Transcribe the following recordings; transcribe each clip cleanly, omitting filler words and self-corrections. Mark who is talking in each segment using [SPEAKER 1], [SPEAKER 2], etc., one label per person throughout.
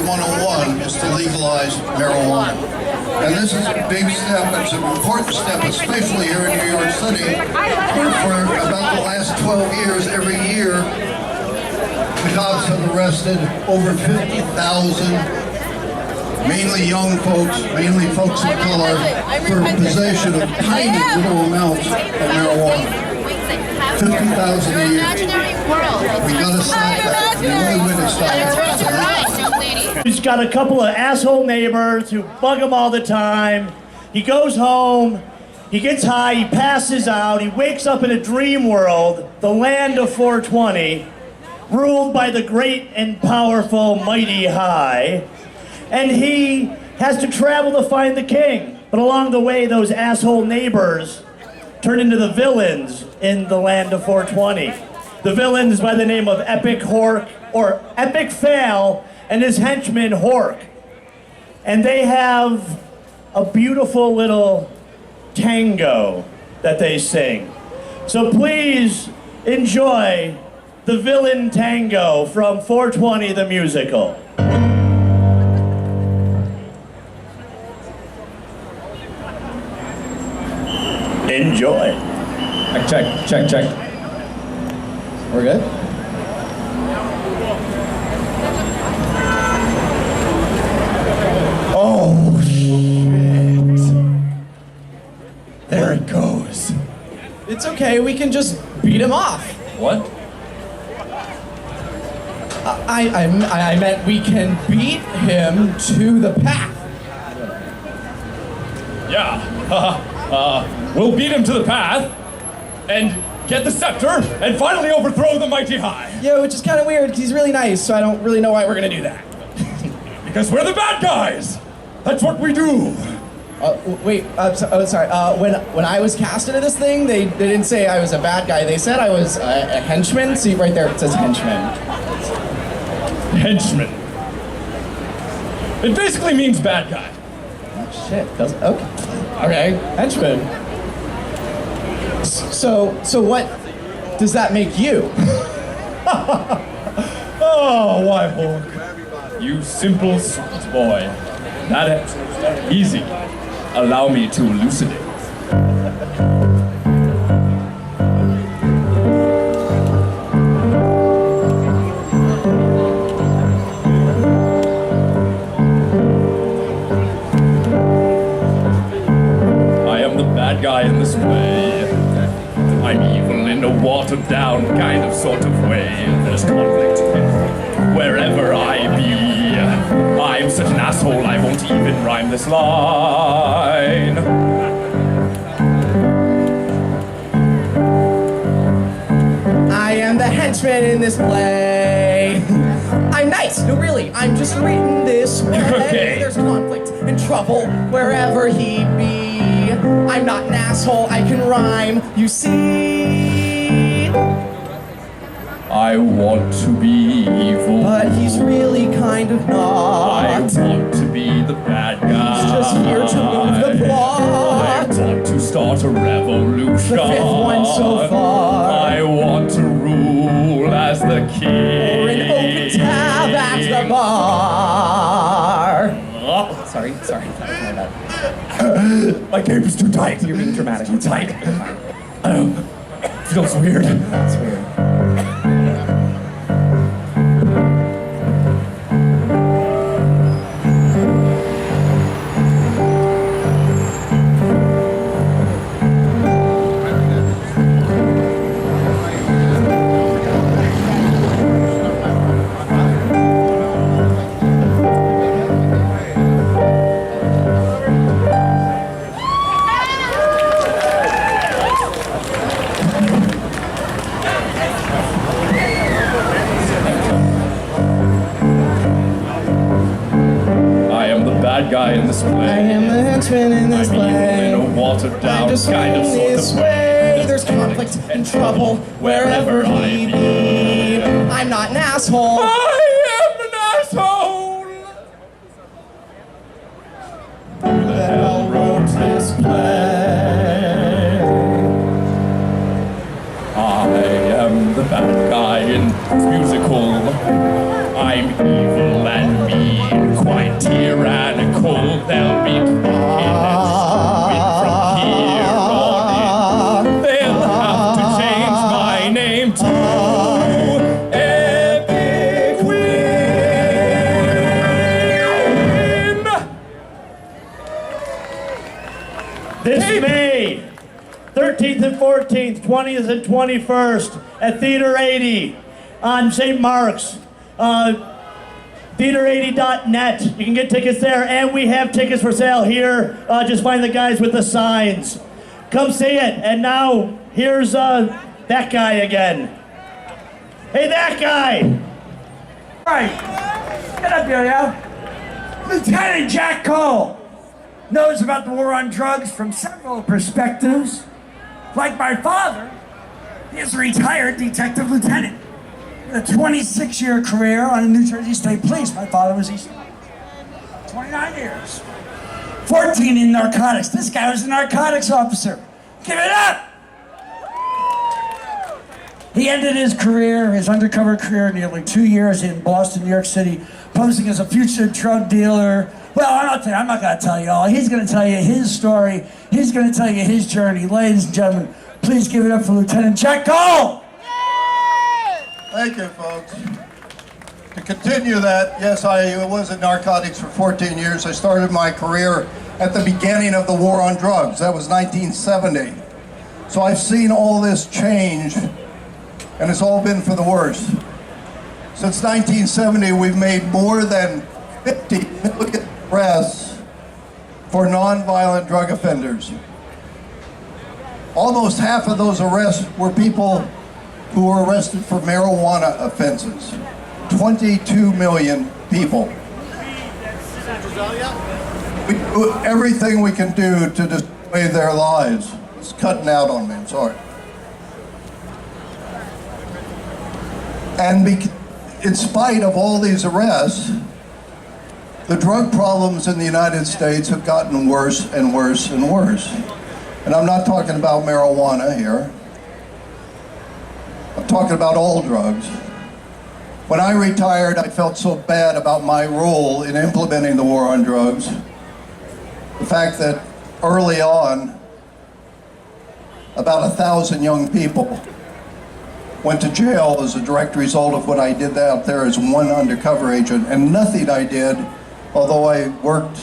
[SPEAKER 1] 101 is to legalize marijuana. And this is a big step, it's an important step, especially here in New York City, where for about the last 12 years, every year, the cops have arrested over 50,000, mainly young folks, mainly folks of color, for possession of tiny little amounts of marijuana. 50,000 a year. We gotta stop that. The only way to stop it.
[SPEAKER 2] He's got a couple of asshole neighbors who bug him all the time. He goes home, he gets high, he passes out, he wakes up in a dream world, the land of 420, ruled by the great and powerful Mighty High, and he has to travel to find the king. But along the way, those asshole neighbors turn into the villains in the land of 420. The villains by the name of Epic Hork, or Epic Fail, and his henchman Hork. And they have a beautiful little tango that they sing. So please enjoy the villain tango from 420 the musical. Enjoy.
[SPEAKER 3] Check. We're good? Oh, shit. There it goes. It's okay, we can just beat him off.
[SPEAKER 4] What?
[SPEAKER 3] I meant we can beat him to the path.
[SPEAKER 4] Yeah. We'll beat him to the path and get the scepter and finally overthrow the Mighty High.
[SPEAKER 3] Yeah, which is kind of weird because he's really nice, so I don't really know why we're gonna do that.
[SPEAKER 4] Because we're the bad guys. That's what we do.
[SPEAKER 3] Sorry. When I was cast into this thing, they didn't say I was a bad guy. They said I was a henchman. See right there, it says henchman.
[SPEAKER 4] Henchman. It basically means bad guy.
[SPEAKER 3] Oh, shit. Okay, henchman. So what does that make you?
[SPEAKER 4] Oh, why, Hulk? You simple, sweet boy. That answer's easy. Allow me to elucidate. I am the bad guy in this way. I'm evil in a watered down kind of sort of way. There's conflict wherever I be. I'm such an asshole I won't even rhyme this line.
[SPEAKER 3] I am the henchman in this play. I'm nice, no really, I'm just written this way.
[SPEAKER 4] Okay.
[SPEAKER 3] There's conflict and trouble wherever he be. I'm not an asshole, I can rhyme, you see.
[SPEAKER 4] I want to be evil,
[SPEAKER 3] But he's really kind of not.
[SPEAKER 4] I want to be the bad guy.
[SPEAKER 3] He's just here to move the plot.
[SPEAKER 4] I want to start a revolution.
[SPEAKER 3] The fifth one so far.
[SPEAKER 4] I want to rule as the king.
[SPEAKER 3] Or an open tab at the bar. Sorry.
[SPEAKER 4] My cape is too tight.
[SPEAKER 3] You're being dramatic.
[SPEAKER 4] Too tight. Feels weird.
[SPEAKER 3] That's weird.
[SPEAKER 4] Guy in this play.
[SPEAKER 3] I am the henchman in this play.
[SPEAKER 4] I'm evil in a watered down kind of sort
[SPEAKER 3] this
[SPEAKER 4] of
[SPEAKER 3] way. There's conflict and trouble wherever he be. I'm not an asshole.
[SPEAKER 4] I am an asshole.
[SPEAKER 3] Who the hell wrote this play?
[SPEAKER 4] I am the bad guy in this musical. I'm evil and mean. quite tyrannical. They'll be kicking from here on in. They'll have to change my name to Epic Win.
[SPEAKER 2] This May, 13th and 14th, 20th and 21st at Theater 80 on St. Mark's. Theater80.net. You can get tickets there, and we have tickets for sale here. Just find the guys with the signs. Come see it. And now, here's that guy again. Hey, that guy!
[SPEAKER 5] Right. Get up here, yeah? Lieutenant Jack Cole knows about the war on drugs from several perspectives. Like my father, he is a retired detective lieutenant with a 26-year career on the New Jersey State Police. My father was East. 29 years. 14 in narcotics. This guy was a narcotics officer. Give it up! He ended his career, his undercover career, nearly 2 years in Boston, New York City, posing as a future drug dealer. Well, I'm not going to tell you all. He's going to tell you his story. He's going to tell you his journey. Ladies and gentlemen, please give it up for Lieutenant Jack Cole!
[SPEAKER 1] Thank you, folks. To continue that, yes, I was in narcotics for 14 years. I started my career at the beginning of the war on drugs. That was 1970. So I've seen all this change, and it's all been for the worse. Since 1970, we've made more than 50 million arrests for nonviolent drug offenders. Almost half of those arrests were people who were arrested for marijuana offenses. 22 million people. We do everything we can do to destroy their lives. It's cutting out on me, I'm sorry. And in spite of all these arrests, the drug problems in the United States have gotten worse and worse and worse. And I'm not talking about marijuana here. I'm talking about all drugs. When I retired, I felt so bad about my role in implementing the war on drugs. The fact that early on, about 1,000 young people went to jail as a direct result of what I did out there as one undercover agent, and nothing I did, although I worked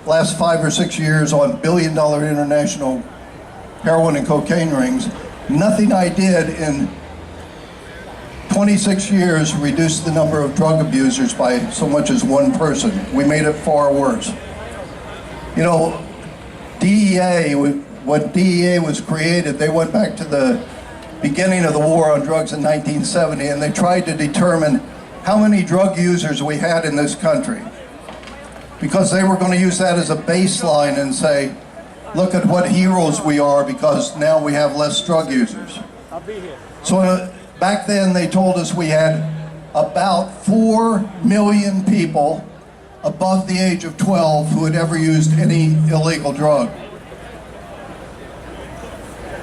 [SPEAKER 1] last 5 or 6 years on billion-dollar international heroin and cocaine rings, nothing I did in 26 years reduced the number of drug abusers by so much as one person. We made it far worse. You know, DEA, when DEA was created, they went back to the beginning of the war on drugs in 1970, and they tried to determine how many drug users we had in this country, because they were going to use that as a baseline and say, look at what heroes we are because now we have less drug users. So back then they told us we had about 4 million people above the age of 12 who had ever used any illegal drug.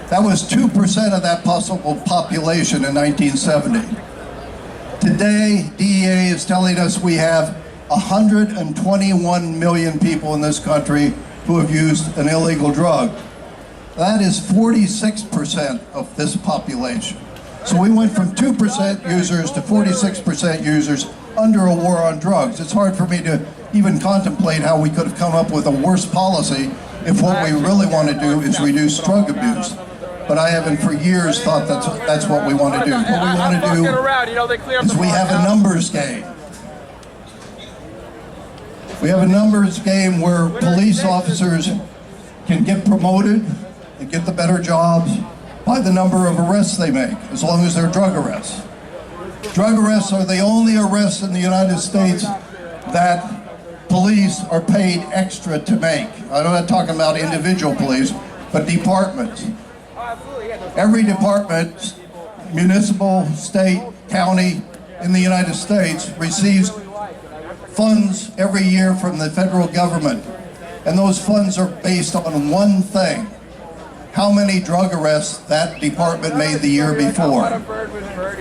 [SPEAKER 1] That was 2% of that possible population in 1970. Today, DEA is telling us we have 121 million people in this country who have used an illegal drug. That is 46% of this population. So we went from 2% users to 46% users under a war on drugs. It's hard for me to even contemplate how we could have come up with a worse policy if what we really want to do is reduce drug abuse. But I haven't for years thought that's what we want to do. What we want to do is we have a numbers game. We have a numbers game where police officers can get promoted and get the better jobs by the number of arrests they make, as long as they're drug arrests. Drug arrests are the only arrests in the United States that police are paid extra to make. I'm not talking about individual police, but departments. Every department, municipal, state, county in the United States receives funds every year from the federal government. And those funds are based on one thing. how many drug arrests that department made the year before.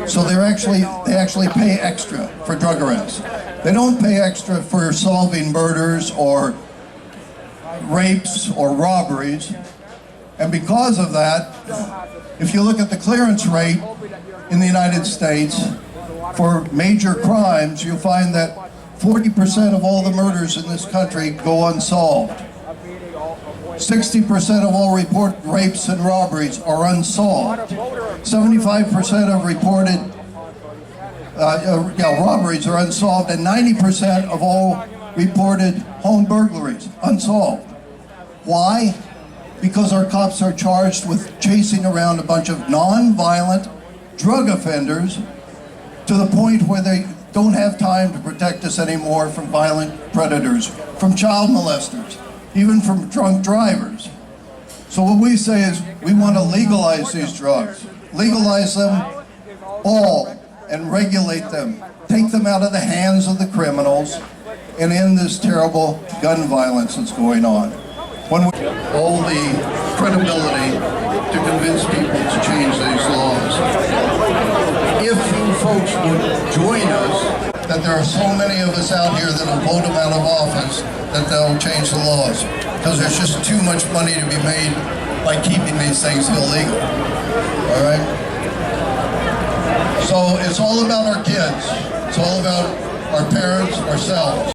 [SPEAKER 1] So they actually pay extra for drug arrests. They don't pay extra for solving murders or rapes or robberies. And because of that, if you look at the clearance rate in the United States for major crimes, you'll find that 40% of all the murders in this country go unsolved. 60% of all reported rapes and robberies are unsolved. 75% of reported robberies are unsolved, and 90% of all reported home burglaries unsolved. Why? Because our cops are charged with chasing around a bunch of non-violent drug offenders to the point where they don't have time to protect us anymore from violent predators, from child molesters, even from drunk drivers. So what we say is we want to legalize these drugs, legalize them all and regulate them, take them out of the hands of the criminals and end this terrible gun violence that's going on. All the credibility to convince people to change these laws. If you folks would join us, that there are so many of us out here that will vote them out of office, that they'll change the laws. Because there's just too much money to be made by keeping these things illegal. All right? So it's all about our kids. It's all about our parents, ourselves.